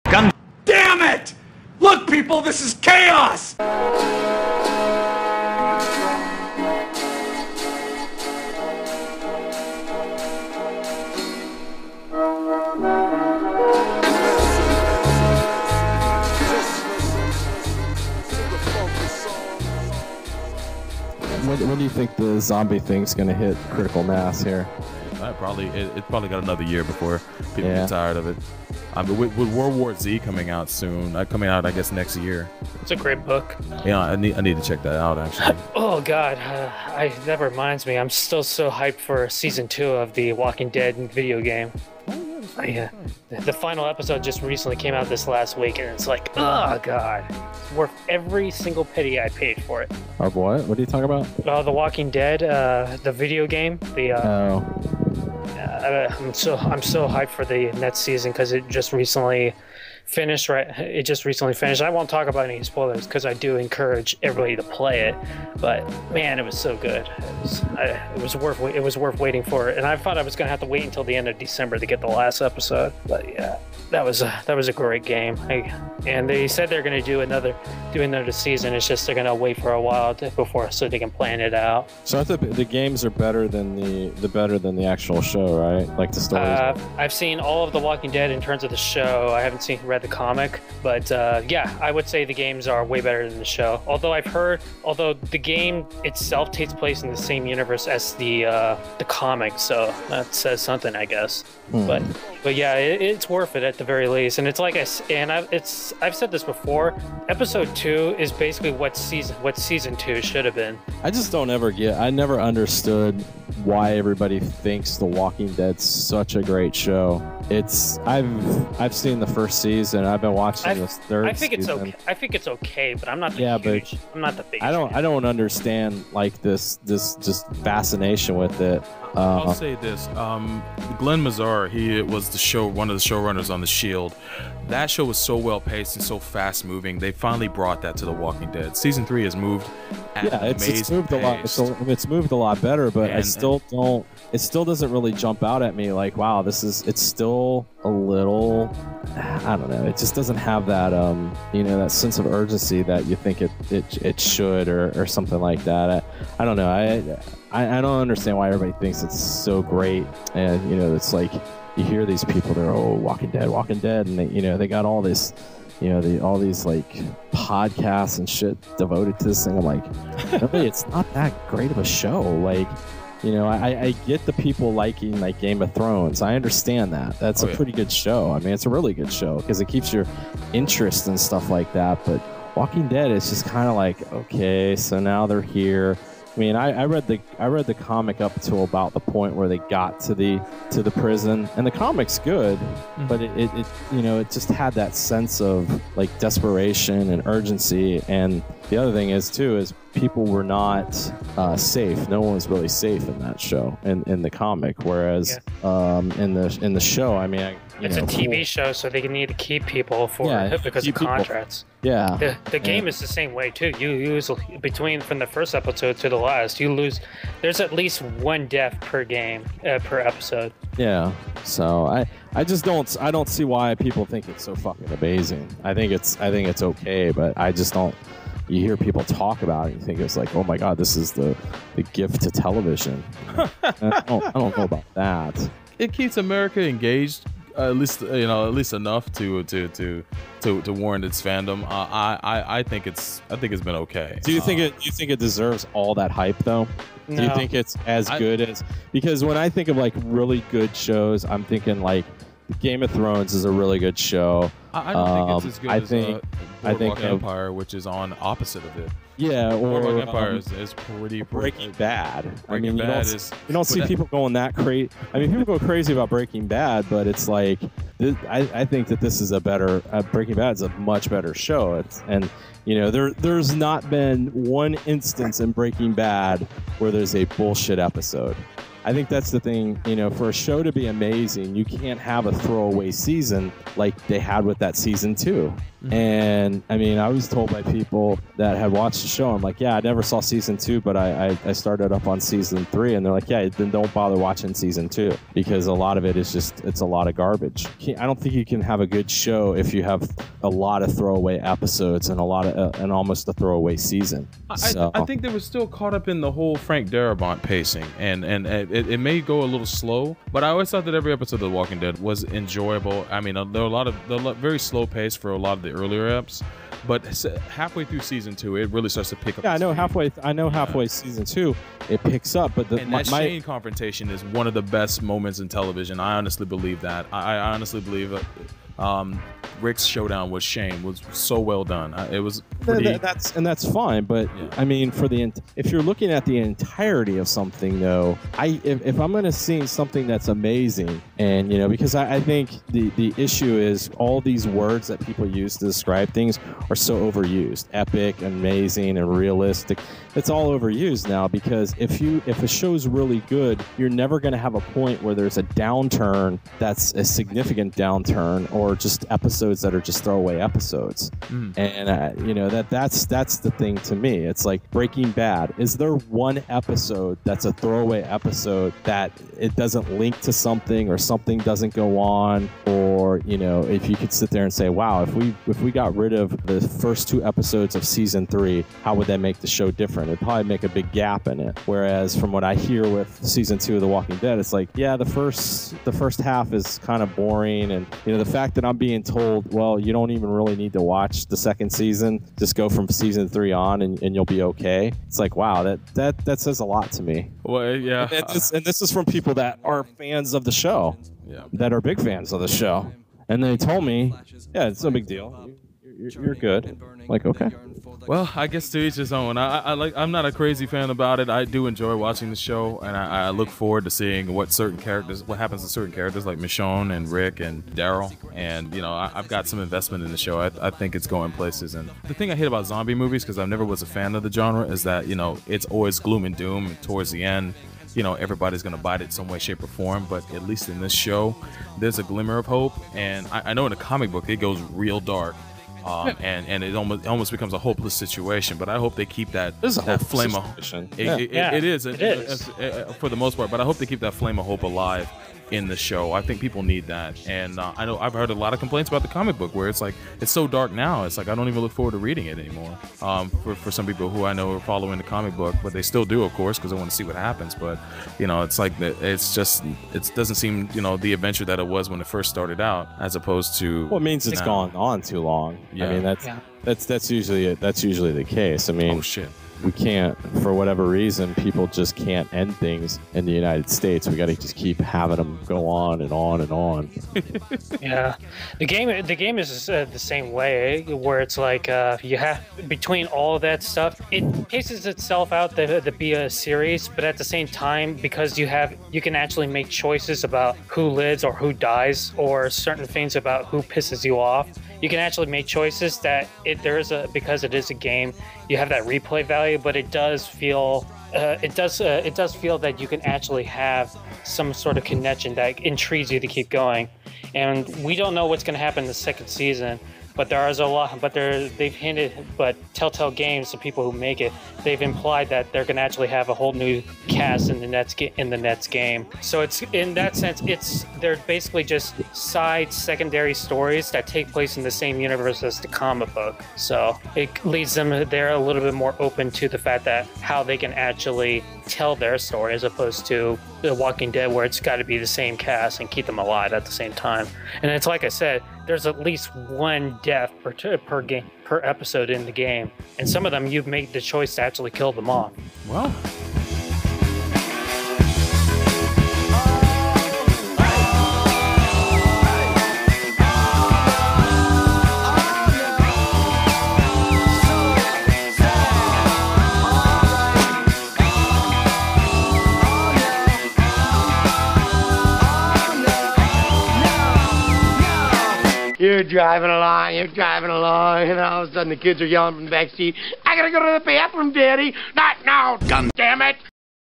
God damn it! Look, people, this is chaos! When do you think the zombie thing's going to hit critical mass here? It's probably got another year before people get tired of it. With World War Z coming out soon, coming out I guess next year. It's a great book. Yeah, I need to check that out actually. Oh God, that reminds me. I'm still so hyped for season 2 of the Walking Dead video game. Yeah, the final episode just recently came out this last week, and it's like, oh God, it's worth every single penny I paid for it. Of what? What are you talking about? The Walking Dead, the video game. I'm so hyped for the next season because it just recently finished. It just recently finished. I won't talk about any spoilers because I do encourage everybody to play it. But man, it was so good. It was worth waiting for it. And I thought I was gonna have to wait until the end of December to get the last episode. But yeah, that was a great game. And they said they're gonna do another season. It's just they're gonna wait for a while before so they can plan it out. So I thought the games are better than the actual show, right? Like the stories. I've seen all of The Walking Dead in terms of the show. I haven't read the comic, but yeah, I would say the games are way better than the show. Although the game itself takes place in the same universe as the comic, so that says something, I guess. But yeah, it's worth it at the very least. And it's like I've said this before. Episode 2 is basically what season 2 should have been. I just don't ever I never understood why everybody thinks The Walking Dead's such a great show. I've seen the first season. I've been watching this third season. I think it's okay, but I'm not the biggest I don't understand like this just fascination with it. I'll say this: Glenn Mazar, he was one of the showrunners on The Shield. That show was so well paced and so fast moving. They finally brought that to The Walking Dead. Season 3 has moved. It's moved a lot. It's moved a lot better, but I still don't. It still doesn't really jump out at me like, wow, it's still a little. I don't know. It just doesn't have that that sense of urgency that you think it should or something like that. I don't know. I don't understand why everybody thinks it's so great, and it's like you hear these people, they're Walking Dead, and they got all this, all these like podcasts and shit devoted to this thing. I'm like, really, it's not that great of a show. Like, I get the people liking like Game of Thrones. I understand that. That's a pretty good show. I mean, it's a really good show because it keeps your interest and stuff like that. But Walking Dead is just kind of like, okay, so now they're here. I mean, I read the comic up to about the point where they got to the prison, and the comic's good, but it just had that sense of like desperation and urgency. And the other thing is people were not safe. No one was really safe in that show, in the comic. Whereas in the show, I mean, it's a TV show, so they need to keep people because of contracts. Yeah. The game is the same way too. You lose from the first episode to the last. There's at least one death per game per episode. Yeah. So I don't see why people think it's so fucking amazing. I think it's okay, but I just don't. You hear people talk about it, you think it's like, oh my god, this is the gift to television. I don't know about that. It keeps America engaged. At least enough to warrant its fandom. I think it's been okay. Do you think it deserves all that hype though? No. Do you think it's as good as, because when I think of like really good shows, I'm thinking like Game of Thrones is a really good show. I don't think it's as good as Boardwalk Empire, which is on opposite of it. Yeah, or Boardwalk Empire is pretty Breaking Bad. Breaking Bad you don't see people going that crazy. I mean, people go crazy about Breaking Bad, but it's like I think that this is a better Breaking Bad is a much better show. There's not been one instance in Breaking Bad where there's a bullshit episode. I think that's the thing, for a show to be amazing, you can't have a throwaway season like they had with that season 2. And I mean, I was told by people that had watched the show, I'm like, yeah, I never saw season 2, but I started up on season 3, and they're like, yeah, then don't bother watching season 2 because a lot of it is just, it's a lot of garbage. I don't think you can have a good show if you have a lot of throwaway episodes and a lot of and almost a throwaway season. I think they were still caught up in the whole Frank Darabont pacing, and it may go a little slow, but I always thought that every episode of The Walking Dead was enjoyable. I mean, there were very slow pace for a lot of the earlier eps, but halfway through season 2, it really starts to pick up. Yeah, I know halfway season 2, it picks up, but that Shane confrontation is one of the best moments in television. I honestly believe that. I honestly believe that. Rick's showdown with Shane was so well done. It was pretty. That's fine, but yeah. I mean, if you're looking at the entirety of something, though, if I'm going to see something that's amazing, and because I think the issue is all these words that people use to describe things are so overused. Epic, amazing, and realistic. It's all overused now because if a show's really good, you're never going to have a point where there's a downturn that's a significant downturn, or just episodes that are just throwaway episodes. And that's the thing to me. It's like Breaking Bad. Is there one episode that's a throwaway episode that it doesn't link to something, or something doesn't go on, or if you could sit there and say, wow, if we got rid of the first 2 episodes of season 3, how would that make the show different? It'd probably make a big gap in it. Whereas from what I hear with season 2 of The Walking Dead, it's like, yeah, the first half is kind of boring, and the fact that I'm being told, well, you don't even really need to watch the second season, just go from season 3 on and you'll be okay. It's like, wow, that says a lot to me. Well, yeah. And this is from people that are fans of the show, that are big fans of the show. And they told me, yeah, it's no big deal. You're good. Like, okay. Well, I guess to each his own. I'm not a crazy fan about it. I do enjoy watching the show, and I look forward to seeing what happens to certain characters like Michonne and Rick and Daryl. And I've got some investment in the show. I think it's going places. And the thing I hate about zombie movies, because I never was a fan of the genre, is that it's always gloom and doom towards the end. Everybody's going to bite it some way, shape, or form. But at least in this show, there's a glimmer of hope. And I know in a comic book, it goes real dark. And it almost becomes a hopeless situation. But I hope they keep that flame of hope. It is for the most part. But I hope they keep that flame of hope alive in the show. I think people need that. And I know I've heard a lot of complaints about the comic book, where it's like, it's so dark now, it's like I don't even look forward to reading it anymore. For some people who I know are following the comic book, but they still do, of course, because they want to see what happens. But it's like it doesn't seem the adventure that it was when it first started out, as opposed to, well, it means it's gone on too long. I mean, that's usually the case. I mean, oh shit, we can't, for whatever reason, people just can't end things in the United States. We got to just keep having them go on and on and on. Yeah, the game is the same way, where it's like you have, between all of that stuff, it paces itself out to be a series, but at the same time, because you can actually make choices about who lives or who dies, or certain things about who pisses you off. You can actually make choices that because it is a game, you have that replay value, but it does feel that you can actually have some sort of connection that intrigues you to keep going. And we don't know what's going to happen in the second season, but there is a lot. But they've hinted. But Telltale Games, the people who make it, they've implied that they're going to actually have a whole new cast in the Nets game. So it's, in that sense, they're basically just secondary stories that take place in the same universe as the comic book. So it leads them, they're a little bit more open to the fact that how they can actually tell their story, as opposed to The Walking Dead, where it's got to be the same cast and keep them alive at the same time. And it's like I said, there's at least one death per episode in the game, and some of them you've made the choice to actually kill them off. Well, You're driving along, and all of a sudden the kids are yelling from the back seat, I gotta go to the bathroom, Daddy! Not now, damn it!